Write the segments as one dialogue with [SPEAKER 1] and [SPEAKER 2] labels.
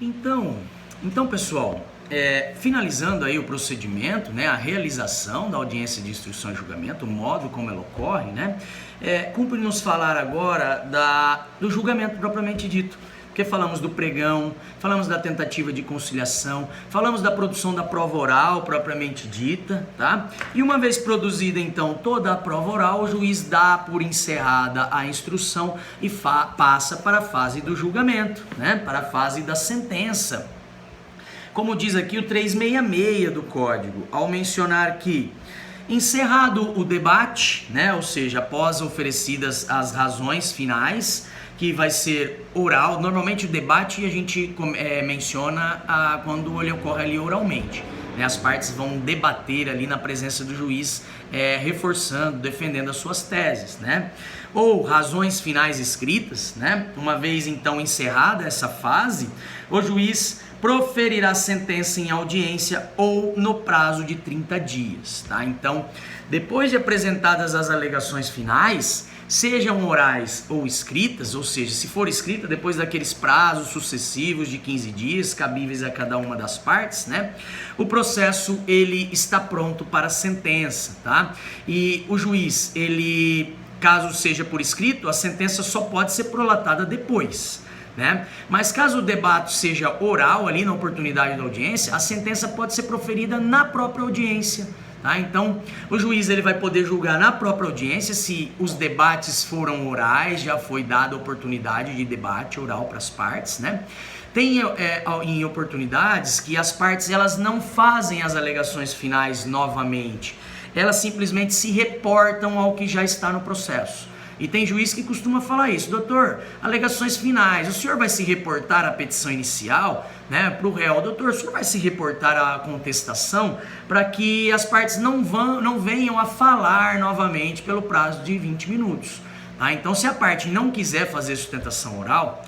[SPEAKER 1] Então pessoal, finalizando aí o procedimento, né, a realização da audiência de instrução e julgamento, o modo como ela ocorre, né, cumpre-nos falar agora do julgamento propriamente dito. Porque falamos do pregão, falamos da tentativa de conciliação, falamos da produção da prova oral propriamente dita, tá? E uma vez produzida então toda a prova oral, o juiz dá por encerrada a instrução e passa para a fase do julgamento, né? Para a fase da sentença. Como diz aqui o 366 do Código, ao mencionar que encerrado o debate, né? Ou seja, após oferecidas as razões finais, que vai ser oral. Normalmente o debate a gente menciona quando ele ocorre ali oralmente, né? As partes vão debater ali na presença do juiz, reforçando, defendendo as suas teses, né? Ou razões finais escritas, né? Uma vez então encerrada essa fase, o juiz proferirá sentença em audiência ou no prazo de 30 dias, tá? Então, depois de apresentadas as alegações finais, sejam orais ou escritas, ou seja, se for escrita depois daqueles prazos sucessivos de 15 dias, cabíveis a cada uma das partes, né? O processo, ele está pronto para a sentença, tá? E o juiz, ele, caso seja por escrito, a sentença só pode ser prolatada depois, né? Mas caso o debate seja oral ali na oportunidade da audiência, a sentença pode ser proferida na própria audiência. Tá? Então, o juiz ele vai poder julgar na própria audiência se os debates foram orais, já foi dada a oportunidade de debate oral para as partes, né? Tem em oportunidades que as partes elas não fazem as alegações finais novamente, elas simplesmente se reportam ao que já está no processo. E tem juiz que costuma falar isso: doutor, alegações finais, o senhor vai se reportar à petição inicial, né, para o réu? Doutor, o senhor vai se reportar à contestação, para que as partes não venham a falar novamente pelo prazo de 20 minutos. Tá? Então, se a parte não quiser fazer sustentação oral,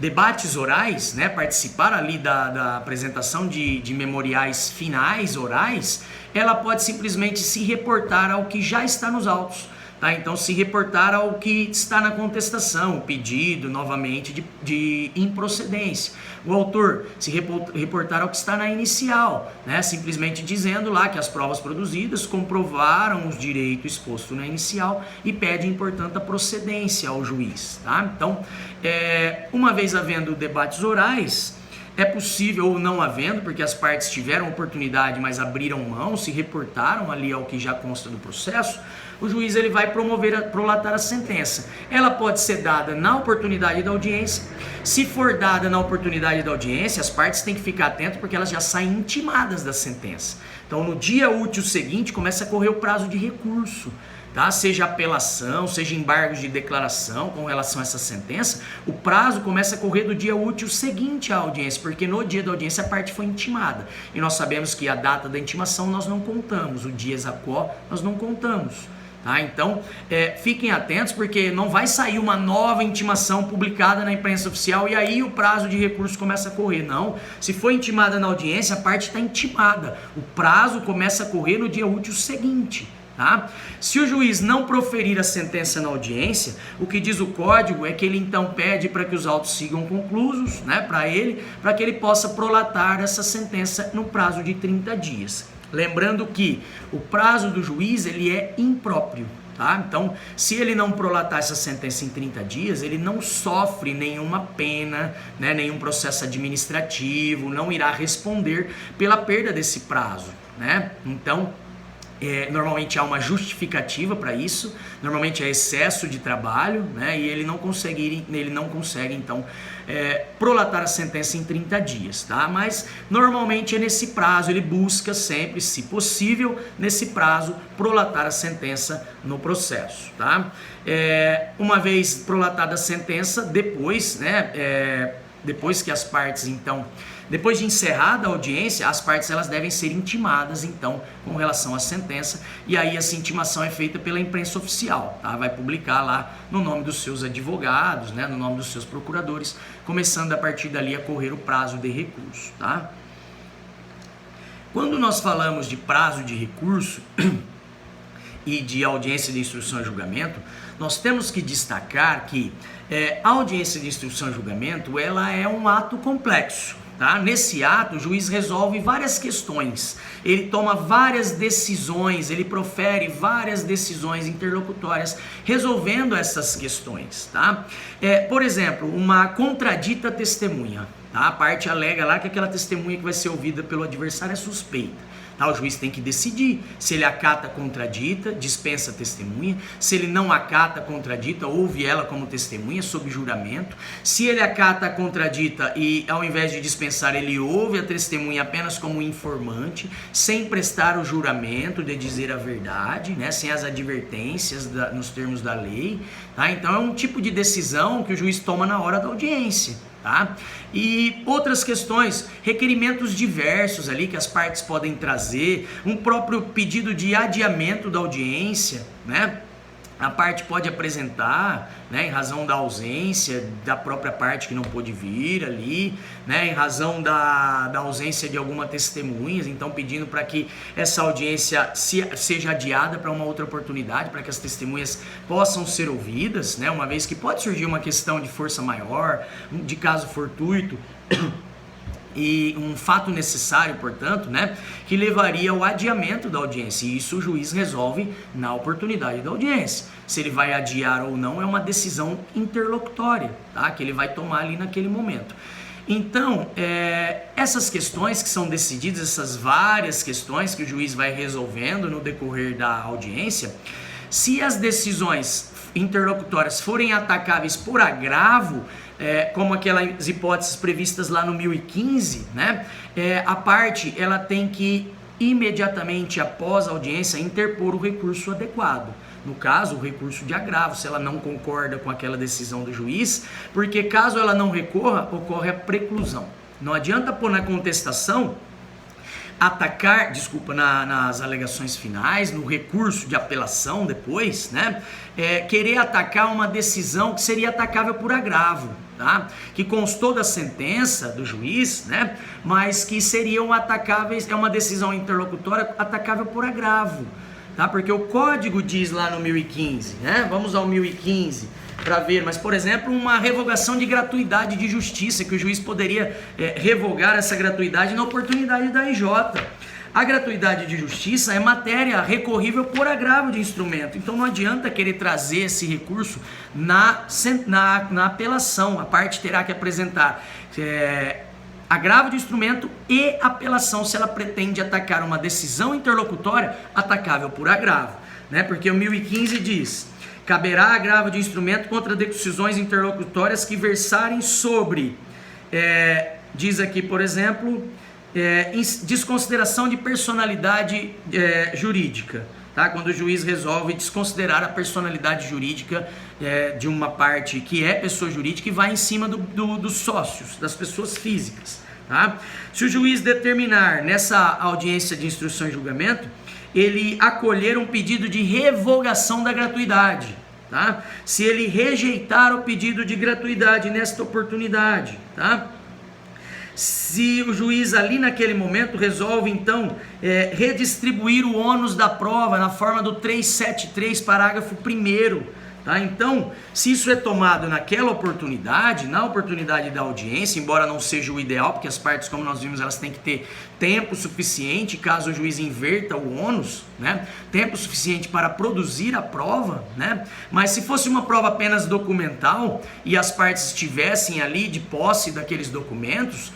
[SPEAKER 1] debates orais, né, participar ali da apresentação de memoriais finais orais, ela pode simplesmente se reportar ao que já está nos autos, tá? Então, se reportar ao que está na contestação, o pedido novamente de improcedência. O autor se reportar ao que está na inicial, né? Simplesmente dizendo lá que as provas produzidas comprovaram os direitos expostos na inicial e pedem, portanto, a procedência ao juiz, tá? Então, uma vez havendo debates orais, é possível, ou não havendo, porque as partes tiveram oportunidade, mas abriram mão, se reportaram ali ao que já consta do processo, o juiz ele vai prolatar a sentença. Ela pode ser dada na oportunidade da audiência. Se for dada na oportunidade da audiência, as partes têm que ficar atentas porque elas já saem intimadas da sentença. Então, no dia útil seguinte, começa a correr o prazo de recurso. Tá? Seja apelação, seja embargos de declaração com relação a essa sentença, o prazo começa a correr do dia útil seguinte à audiência, porque no dia da audiência a parte foi intimada. E nós sabemos que a data da intimação nós não contamos, o dia exaquó nós não contamos. Tá? Então, fiquem atentos, porque não vai sair uma nova intimação publicada na imprensa oficial e aí o prazo de recurso começa a correr. Não, se foi intimada na audiência, a parte está intimada. O prazo começa a correr no dia útil seguinte. Tá? Se o juiz não proferir a sentença na audiência, o que diz o código é que ele então pede para que os autos sigam conclusos, né, para que ele possa prolatar essa sentença no prazo de 30 dias. Lembrando que o prazo do juiz ele é impróprio. Tá? Então, se ele não prolatar essa sentença em 30 dias, ele não sofre nenhuma pena, né, nenhum processo administrativo, não irá responder pela perda desse prazo, né? Então, normalmente há uma justificativa para isso, normalmente é excesso de trabalho, né? E ele não consegue então prolatar a sentença em 30 dias, tá? Mas normalmente é nesse prazo, ele busca sempre, se possível, nesse prazo, prolatar a sentença no processo, tá? Uma vez prolatada a sentença, depois, né, depois que as partes então... Depois de encerrada a audiência, as partes elas devem ser intimadas, então, com relação à sentença, e aí essa intimação é feita pela imprensa oficial, tá? Vai publicar lá no nome dos seus advogados, né? No nome dos seus procuradores, começando a partir dali a correr o prazo de recurso, tá? Quando nós falamos de prazo de recurso, e de audiência de instrução e julgamento, nós temos que destacar que a audiência de instrução e julgamento, ela é um ato complexo. Tá? Nesse ato, o juiz resolve várias questões, ele toma várias decisões, ele profere várias decisões interlocutórias resolvendo essas questões. Tá? Por exemplo, uma contradita testemunha. Tá? A parte alega lá que aquela testemunha que vai ser ouvida pelo adversário é suspeita. Tá, o juiz tem que decidir se ele acata a contradita, dispensa a testemunha, se ele não acata a contradita, ouve ela como testemunha sob juramento, se ele acata a contradita e ao invés de dispensar ele ouve a testemunha apenas como informante, sem prestar o juramento de dizer a verdade, né, sem as advertências nos termos da lei. Tá? Então é um tipo de decisão que o juiz toma na hora da audiência. Tá? E outras questões, requerimentos diversos ali que as partes podem trazer, um próprio pedido de adiamento da audiência, né? A parte pode apresentar, né, em razão da ausência da própria parte que não pôde vir ali, né, em razão da ausência de alguma testemunha, então pedindo para que essa audiência seja adiada para uma outra oportunidade, para que as testemunhas possam ser ouvidas, né, uma vez que pode surgir uma questão de força maior, de caso fortuito, e um fato necessário, portanto, né, que levaria ao adiamento da audiência, e isso o juiz resolve na oportunidade da audiência. Se ele vai adiar ou não é uma decisão interlocutória, tá, que ele vai tomar ali naquele momento. Então, essas questões que são decididas, essas várias questões que o juiz vai resolvendo no decorrer da audiência, se as decisões interlocutórias forem atacáveis por agravo, como aquelas hipóteses previstas lá no 1015, né? A parte ela tem que imediatamente após a audiência interpor o recurso adequado. No caso, o recurso de agravo, se ela não concorda com aquela decisão do juiz, porque caso ela não recorra, ocorre a preclusão. Não adianta pôr na contestação, atacar, nas alegações finais, no recurso de apelação depois, né, querer atacar uma decisão que seria atacável por agravo, tá, que constou da sentença do juiz, né, mas que seriam atacáveis, é uma decisão interlocutória atacável por agravo, tá, porque o código diz lá no 1015, né, vamos ao 1015, para ver, mas por exemplo, uma revogação de gratuidade de justiça, que o juiz poderia revogar essa gratuidade na oportunidade da IJ. A gratuidade de justiça é matéria recorrível por agravo de instrumento, então não adianta querer trazer esse recurso na apelação. A parte terá que apresentar agravo de instrumento e apelação se ela pretende atacar uma decisão interlocutória atacável por agravo, né? Porque o 1015 diz: caberá agravo de instrumento contra decisões interlocutórias que versarem sobre, diz aqui, por exemplo, desconsideração de personalidade jurídica, tá? Quando o juiz resolve desconsiderar a personalidade jurídica de uma parte que é pessoa jurídica e vai em cima dos sócios, das pessoas físicas, tá? Se o juiz determinar nessa audiência de instrução e julgamento, ele acolher um pedido de revogação da gratuidade, tá? Se ele rejeitar o pedido de gratuidade nesta oportunidade, tá? Se o juiz ali naquele momento resolve então redistribuir o ônus da prova na forma do 373, parágrafo 1º, tá? Então, se isso é tomado naquela oportunidade, na oportunidade da audiência, embora não seja o ideal, porque as partes, como nós vimos, elas têm que ter tempo suficiente, caso o juiz inverta o ônus, né? Tempo suficiente para produzir a prova, né? Mas se fosse uma prova apenas documental e as partes estivessem ali de posse daqueles documentos,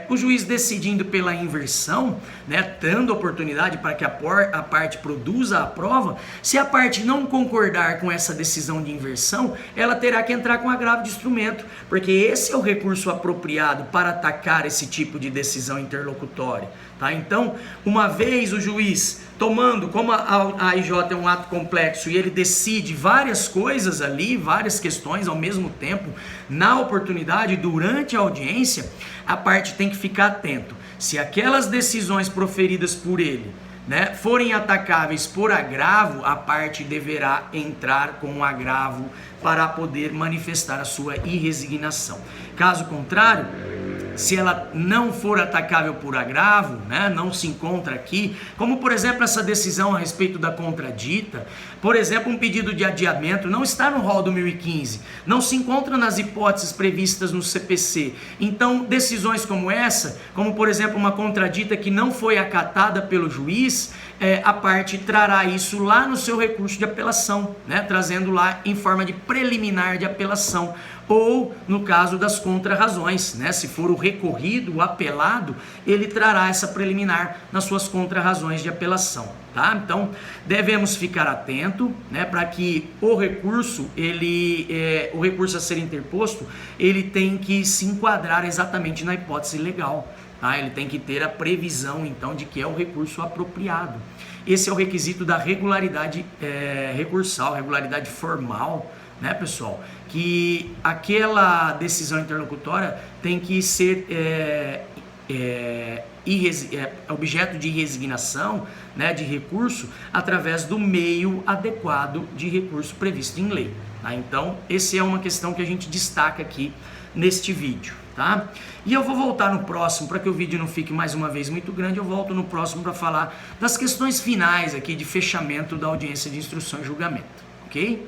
[SPEAKER 1] o juiz decidindo pela inversão, né, dando oportunidade para que a parte produza a prova, se a parte não concordar com essa decisão de inversão, ela terá que entrar com agravo de instrumento, porque esse é o recurso apropriado para atacar esse tipo de decisão interlocutória, tá? Então, uma vez o juiz tomando, como a IJ é um ato complexo e ele decide várias coisas ali, várias questões ao mesmo tempo, na oportunidade, durante a audiência, a parte tem que ficar atento. Se aquelas decisões proferidas por ele, né, forem atacáveis por agravo, a parte deverá entrar com um agravo para poder manifestar a sua irresignação. Caso contrário, se ela não for atacável por agravo, né, não se encontra aqui, como por exemplo essa decisão a respeito da contradita, por exemplo um pedido de adiamento não está no rol do 1015, não se encontra nas hipóteses previstas no CPC, então decisões como essa, como por exemplo uma contradita que não foi acatada pelo juiz, a parte trará isso lá no seu recurso de apelação, né, trazendo lá em forma de preliminar de apelação, ou no caso das contrarrazões, né, se for o recorrido, o apelado, ele trará essa preliminar nas suas contrarrazões de apelação, tá? Então devemos ficar atento, né, para que o recurso o recurso a ser interposto, ele tem que se enquadrar exatamente na hipótese legal. Ah, ele tem que ter a previsão, então, de que é o recurso apropriado. Esse é o requisito da regularidade recursal, regularidade formal, né, pessoal? Que aquela decisão interlocutória tem que ser objeto de resignação, né, de recurso, através do meio adequado de recurso previsto em lei. Tá? Então, essa é uma questão que a gente destaca aqui neste vídeo. Tá? E eu vou voltar no próximo, para que o vídeo não fique mais uma vez muito grande, eu volto no próximo para falar das questões finais aqui de fechamento da audiência de instrução e julgamento, ok?